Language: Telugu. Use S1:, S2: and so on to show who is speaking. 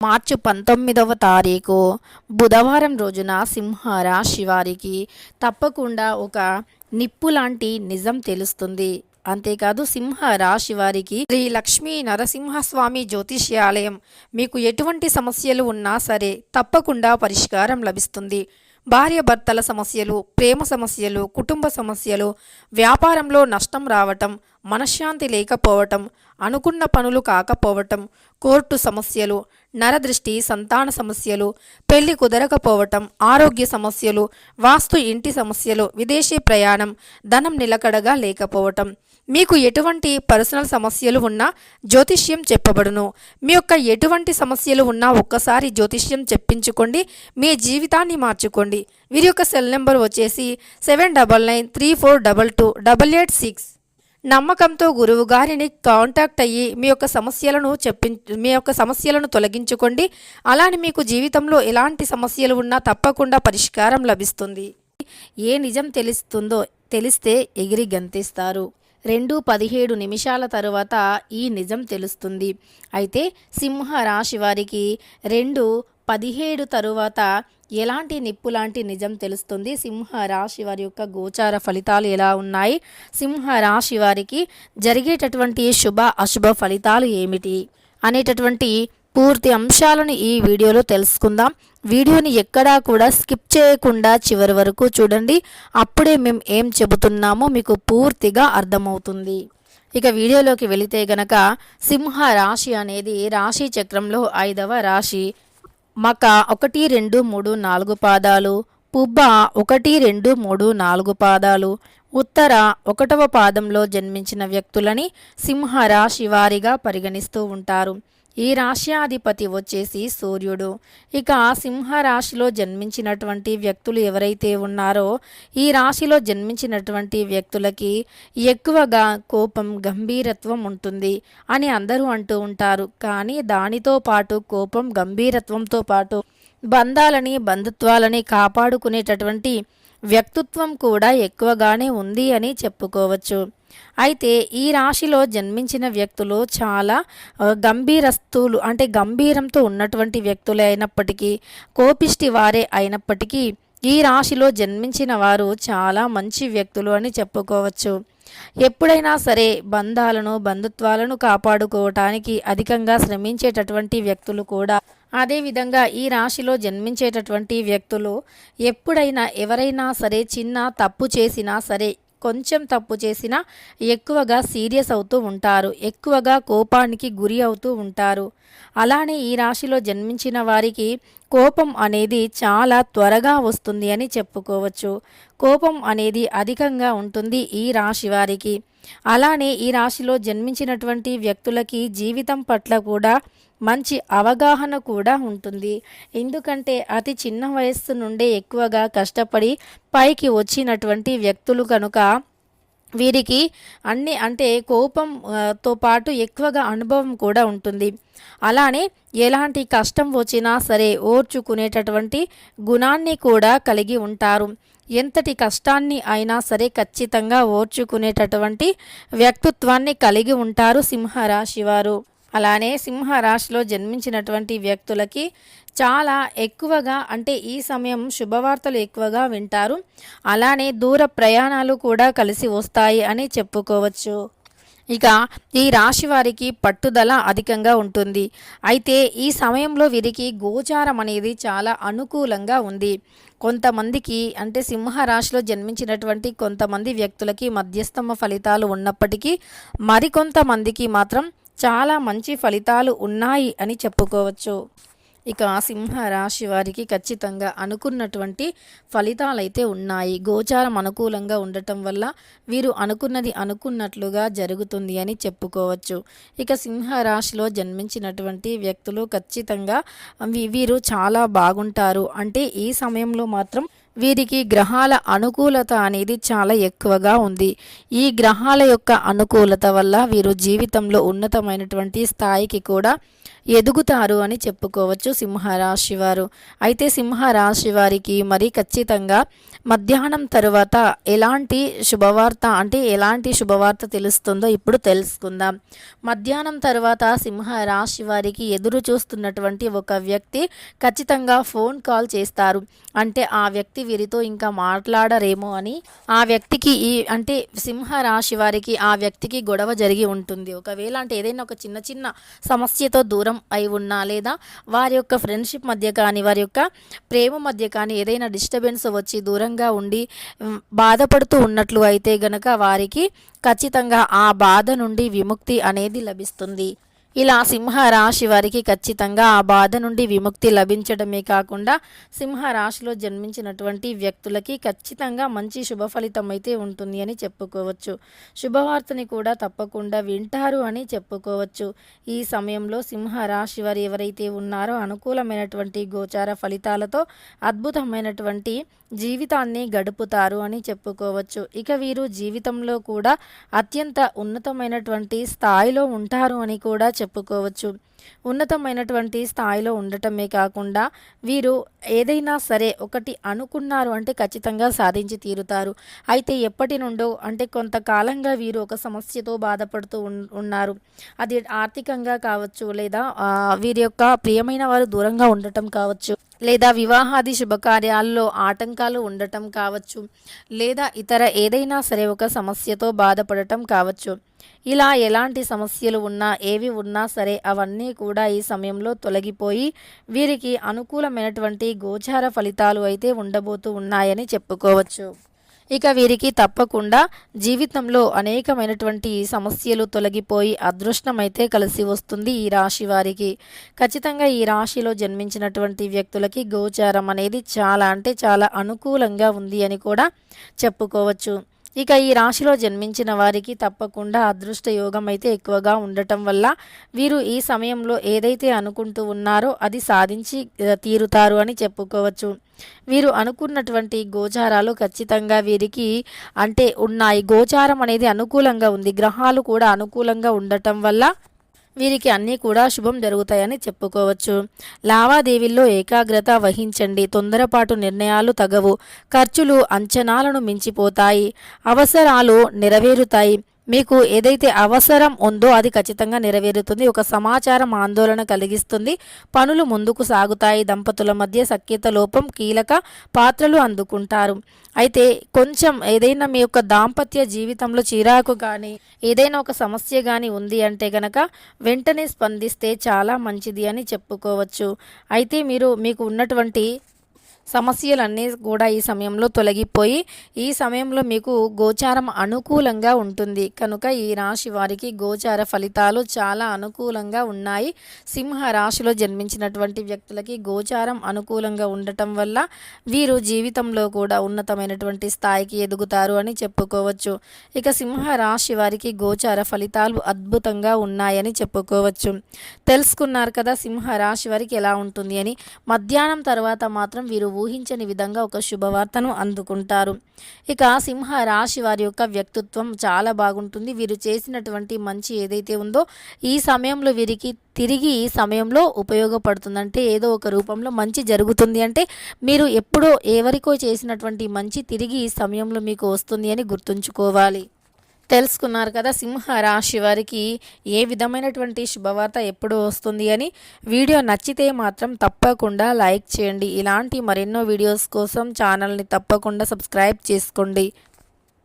S1: మార్చి 19వ తారీఖు బుధవారం రోజున సింహరాశి వారికి తప్పకుండా ఒక నిప్పు లాంటి నిజం తెలుస్తుంది. అంతేకాదు సింహరాశి వారికి శ్రీ లక్ష్మీ నరసింహస్వామి జ్యోతిష్యాలయం మీకు ఎటువంటి సమస్యలు ఉన్నా సరే తప్పకుండా పరిష్కారం లభిస్తుంది. భార్యాభర్తల సమస్యలు, ప్రేమ సమస్యలు, కుటుంబ సమస్యలు, వ్యాపారంలో నష్టం రావటం, మనశ్శాంతి లేకపోవటం, అనుకున్న పనులు కాకపోవటం, కోర్టు సమస్యలు, నరదృష్టి, సంతాన సమస్యలు, పెళ్లి కుదరకపోవటం, ఆరోగ్య సమస్యలు, వాస్తు ఇంటి సమస్యలు, విదేశీ ప్రయాణం, ధనం నిలకడగా లేకపోవటం, మీకు ఎటువంటి పర్సనల్ సమస్యలు ఉన్నా జ్యోతిష్యం చెప్పబడును. మీ యొక్క ఎటువంటి సమస్యలు ఉన్నా ఒక్కసారి జ్యోతిష్యం చెప్పించుకోండి, మీ జీవితాన్ని మార్చుకోండి. వీరి యొక్క సెల్ నెంబర్ వచ్చేసి 7993422886. నమ్మకంతో గురువు గారిని కాంటాక్ట్ అయ్యి మీ యొక్క సమస్యలను తొలగించుకోండి. అలానే మీకు జీవితంలో ఎలాంటి సమస్యలు ఉన్నా తప్పకుండా పరిష్కారం లభిస్తుంది. ఏ నిజం తెలిస్తే ఎగిరి గంతిస్తారు. 2:17 నిమిషాల తరువాత ఈ నిజం తెలుస్తుంది. అయితే సింహరాశి వారికి 2:17 తరువాత ఎలాంటి నిప్పు లాంటి నిజం తెలుస్తుంది. సింహరాశి వారి యొక్క గోచార ఫలితాలు ఎలా ఉన్నాయి, సింహరాశి వారికి జరిగేటటువంటి శుభ అశుభ ఫలితాలు ఏమిటి అనేటటువంటి పూర్తి అంశాలను ఈ వీడియోలో తెలుసుకుందాం. వీడియోని ఎక్కడా కూడా స్కిప్ చేయకుండా చివరి వరకు చూడండి. అప్పుడే మేము ఏం చెబుతున్నామో మీకు పూర్తిగా అర్థమవుతుంది. ఇక వీడియోలోకి వెళితే గనక సింహరాశి అనేది రాశి చక్రంలో 5వ రాశి. మక 1, 2, 3, 4 పాదాలు, పుబ్బ 1, 2, 3, 4 పాదాలు, ఉత్తర 1వ పాదంలో జన్మించిన వ్యక్తులని సింహరాశి వారిగా పరిగణిస్తూ ఉంటారు. ఈ రాశ్యాధిపతి వచ్చేసి సూర్యుడు. ఇక సింహరాశిలో జన్మించినటువంటి వ్యక్తులు ఎవరైతే ఉన్నారో ఈ రాశిలో జన్మించినటువంటి వ్యక్తులకి ఎక్కువగా కోపం, గంభీరత్వం ఉంటుంది అని అందరూ అంటూ ఉంటారు. కానీ దానితో పాటు కోపం, గంభీరత్వంతో పాటు బంధుత్వాలని కాపాడుకునేటటువంటి వ్యక్తిత్వం కూడా ఎక్కువగానే ఉంది అని చెప్పుకోవచ్చు. అయితే ఈ రాశిలో జన్మించిన వ్యక్తులు చాలా గంభీరస్తులు, అంటే గంభీరంతో ఉన్నటువంటి వ్యక్తులే అయినప్పటికీ, కోపిష్టి వారే అయినప్పటికీ ఈ రాశిలో జన్మించిన వారు చాలా మంచి వ్యక్తులు అని చెప్పుకోవచ్చు. ఎప్పుడైనా సరే బంధుత్వాలను కాపాడుకోవటానికి అధికంగా శ్రమించేటటువంటి వ్యక్తులు కూడా, అదేవిధంగా ఈ రాశిలో జన్మించేటటువంటి వ్యక్తులు ఎప్పుడైనా ఎవరైనా సరే చిన్న తప్పు చేసినా సరే, కొంచెం తప్పు చేసినా ఎక్కువగా సీరియస్ అవుతూ ఉంటారు, ఎక్కువగా కోపానికి గురి అవుతూ ఉంటారు. అలానే ఈ రాశిలో జన్మించిన వారికి కోపం అనేది చాలా త్వరగా వస్తుంది అని చెప్పుకోవచ్చు. కోపం అనేది అధికంగా ఉంటుంది ఈ రాశి వారికి. అలానే ఈ రాశిలో జన్మించినటువంటి వ్యక్తులకి జీవితం పట్ల కూడా మంచి అవగాహన కూడా ఉంటుంది. ఎందుకంటే అతి చిన్న వయస్సు నుండే ఎక్కువగా కష్టపడి పైకి వచ్చినటువంటి వ్యక్తులు కనుక వీరికి కోపంతో పాటు ఎక్కువగా అనుభవం కూడా ఉంటుంది. అలానే ఎలాంటి కష్టం వచ్చినా సరే ఓర్చుకునేటటువంటి గుణాన్ని కూడా కలిగి ఉంటారు. ఎంతటి కష్టాన్ని అయినా సరే ఖచ్చితంగా ఓర్చుకునేటటువంటి వ్యక్తిత్వాన్ని కలిగి ఉంటారు సింహరాశి వారు. అలానే సింహరాశిలో జన్మించినటువంటి వ్యక్తులకి చాలా ఎక్కువగా, ఈ సమయం శుభవార్తలు ఎక్కువగా వింటారు. అలానే దూర ప్రయాణాలు కూడా కలిసి వస్తాయి అని చెప్పుకోవచ్చు. ఇక ఈ రాశి వారికి పట్టుదల అధికంగా ఉంటుంది. అయితే ఈ సమయంలో వీరికి గోచారం అనేది చాలా అనుకూలంగా ఉంది. కొంతమందికి సింహరాశిలో జన్మించినటువంటి కొంతమంది వ్యక్తులకి మధ్యస్థమ ఫలితాలు ఉన్నప్పటికీ మరికొంతమందికి మాత్రం చాలా మంచి ఫలితాలు ఉన్నాయి అని చెప్పుకోవచ్చు. ఇక సింహరాశి వారికి ఖచ్చితంగా అనుకున్నటువంటి ఫలితాలైతే ఉన్నాయి. గోచారం అనుకూలంగా ఉండటం వల్ల వీరు అనుకున్నది అనుకున్నట్లుగా జరుగుతుంది అని చెప్పుకోవచ్చు. ఇక సింహరాశిలో జన్మించినటువంటి వ్యక్తులు ఖచ్చితంగా వీరు చాలా బాగుంటారు. ఈ సమయంలో మాత్రం వీరికి గ్రహాల అనుకూలత అనేది చాలా ఎక్కువగా ఉంది. ఈ గ్రహాల యొక్క అనుకూలత వల్ల వీరు జీవితంలో ఉన్నతమైనటువంటి స్థాయికి కూడా ఎదుగుతారు అని చెప్పుకోవచ్చు సింహరాశి వారు. అయితే సింహరాశి వారికి మరి ఖచ్చితంగా మధ్యాహ్నం తరువాత ఎలాంటి శుభవార్త తెలుస్తుందో ఇప్పుడు తెలుసుకుందాం. మధ్యాహ్నం తర్వాత సింహరాశి వారికి ఎదురు చూస్తున్నటువంటి ఒక వ్యక్తి ఖచ్చితంగా ఫోన్ కాల్ చేస్తారు. అంటే ఆ వ్యక్తి వీరితో ఇంకా మాట్లాడరేమో అని ఆ వ్యక్తికి సింహరాశి వారికి ఆ వ్యక్తికి గొడవ జరిగి ఉంటుంది. ఒకవేళ ఏదైనా ఒక చిన్న చిన్న సమస్యతో దూరం అయి ఉన్నా, లేదా వారి యొక్క ఫ్రెండ్షిప్ మధ్య కానీ వారి యొక్క ప్రేమ మధ్య కానీ ఏదైనా డిస్టర్బెన్స్ వచ్చి దూరంగా ఉండి బాధపడుతూ ఉన్నట్లు అయితే గనక వారికి ఖచ్చితంగా ఆ బాధ నుండి విముక్తి అనేది లభిస్తుంది. ఇలా సింహరాశి వారికి ఖచ్చితంగా ఆ బాధ నుండి విముక్తి లభించడమే కాకుండా సింహరాశిలో జన్మించినటువంటి వ్యక్తులకి ఖచ్చితంగా మంచి శుభ ఫలితం అయితే ఉంటుంది అని చెప్పుకోవచ్చు. శుభవార్తని కూడా తప్పకుండా వింటారు అని చెప్పుకోవచ్చు. ఈ సమయంలో సింహరాశి వారు ఎవరైతే ఉన్నారో అనుకూలమైనటువంటి గోచార ఫలితాలతో అద్భుతమైనటువంటి జీవితాన్ని గడుపుతారు అని చెప్పుకోవచ్చు. ఇక వీరు జీవితంలో కూడా అత్యంత ఉన్నతమైనటువంటి స్థాయిలో ఉంటారు అని కూడా చెప్పుకోవచ్చు. ఉన్నతమైనటువంటి స్థాయిలో ఉండటమే కాకుండా వీరు ఏదైనా సరే ఒకటి అనుకున్నారు అంటే ఖచ్చితంగా సాధించి తీరుతారు. అయితే ఎప్పటి నుండో కొంతకాలంగా వీరు ఒక సమస్యతో బాధపడుతూ ఉన్నారు. అది ఆర్థికంగా కావచ్చు, లేదా వీరి యొక్క ప్రియమైన వారు దూరంగా ఉండటం కావచ్చు, లేదా వివాహాది శుభకార్యాల్లో ఆటంకాలు ఉండటం కావచ్చు, లేదా ఇతర ఏదైనా సరే ఒక సమస్యతో బాధపడటం కావచ్చు. ఇలా ఎలాంటి సమస్యలు ఉన్నా, ఏవి ఉన్నా సరే అవన్నీ కూడా ఈ సమయంలో తొలగిపోయి వీరికి అనుకూలమైనటువంటి గోచార ఫలితాలు అయితే ఉండబోతూ ఉన్నాయని చెప్పుకోవచ్చు. ఇక వీరికి తప్పకుండా జీవితంలో అనేకమైనటువంటి సమస్యలు తొలగిపోయి అదృష్టమైతే కలిసి వస్తుంది ఈ రాశి వారికి. ఖచ్చితంగా ఈ రాశిలో జన్మించినటువంటి వ్యక్తులకి గోచారం అనేది చాలా అనుకూలంగా ఉంది అని కూడా చెప్పుకోవచ్చు. ఇక ఈ రాశిలో జన్మించిన వారికి తప్పకుండా అదృష్ట యోగం అయితే ఎక్కువగా ఉండటం వల్ల వీరు ఈ సమయంలో ఏదైతే అనుకుంటూ ఉన్నారో అది సాధించి తీరుతారు అని చెప్పుకోవచ్చు. వీరు అనుకున్నటువంటి గోచారాలు ఖచ్చితంగా వీరికి ఉన్నాయి. గోచారం అనేది అనుకూలంగా ఉంది. గ్రహాలు కూడా అనుకూలంగా ఉండటం వల్ల వీరికి అన్నీ కూడా శుభం జరుగుతాయని చెప్పుకోవచ్చు. లావాదేవీల్లో ఏకాగ్రత వహించండి. తొందరపాటు నిర్ణయాలు తగవు. ఖర్చులు అంచనాలను మించిపోతాయి. అవసరాలు నెరవేరుతాయి. మీకు ఏదైతే అవసరం ఉందో అది ఖచ్చితంగా నెరవేరుతుంది. ఒక సమాచారం ఆందోళన కలిగిస్తుంది. పనులు ముందుకు సాగుతాయి. దంపతుల మధ్య సఖ్యత లోపం కీలక పాత్రలు అందుకుంటారు. అయితే కొంచెం ఏదైనా మీ యొక్క దాంపత్య జీవితంలో చిరాకు కానీ ఏదైనా ఒక సమస్య కానీ ఉంది అంటే గనక వెంటనే స్పందిస్తే చాలా మంచిది అని చెప్పుకోవచ్చు. అయితే మీకు ఉన్నటువంటి సమస్యలన్నీ కూడా ఈ సమయంలో తొలగిపోయి ఈ సమయంలో మీకు గోచారం అనుకూలంగా ఉంటుంది. కనుక ఈ రాశి వారికి గోచార ఫలితాలు చాలా అనుకూలంగా ఉన్నాయి. సింహ రాశిలో జన్మించినటువంటి వ్యక్తులకి గోచారం అనుకూలంగా ఉండటం వల్ల వీరు జీవితంలో కూడా ఉన్నతమైనటువంటి స్థాయికి ఎదుగుతారు అని చెప్పుకోవచ్చు. ఇక సింహ రాశి వారికి గోచార ఫలితాలు అద్భుతంగా ఉన్నాయని చెప్పుకోవచ్చు. తెలుసుకున్నారు కదా సింహ రాశి వారికి ఎలా ఉంటుంది అని. మధ్యాహ్నం తర్వాత మాత్రం వీరు ఊహించని విధంగా ఒక శుభవార్తను అందుకుంటారు. ఇక సింహ రాశి వారి యొక్క వ్యక్తిత్వం చాలా బాగుంటుంది. వీరు చేసినటువంటి మంచి ఏదైతే ఉందో ఈ సమయంలో వీరికి తిరిగి ఈ సమయంలో ఉపయోగపడుతుంది. అంటే ఏదో ఒక రూపంలో మంచి జరుగుతుంది. అంటే మీరు ఎప్పుడో ఎవరికో చేసినటువంటి మంచి తిరిగి ఈ సమయంలో మీకు వస్తుంది అని గుర్తుంచుకోవాలి. తెలుసుకున్నారు కదా సింహ రాశి వారికి ఏ విధమైనటువంటి శుభవార్త ఎప్పుడు వస్తుంది అని. వీడియో నచ్చితే మాత్రం తప్పకుండా లైక్ చేయండి. ఇలాంటి మరెన్నో వీడియోస్ కోసం ఛానల్ని తప్పకుండా సబ్స్క్రైబ్ చేసుకోండి.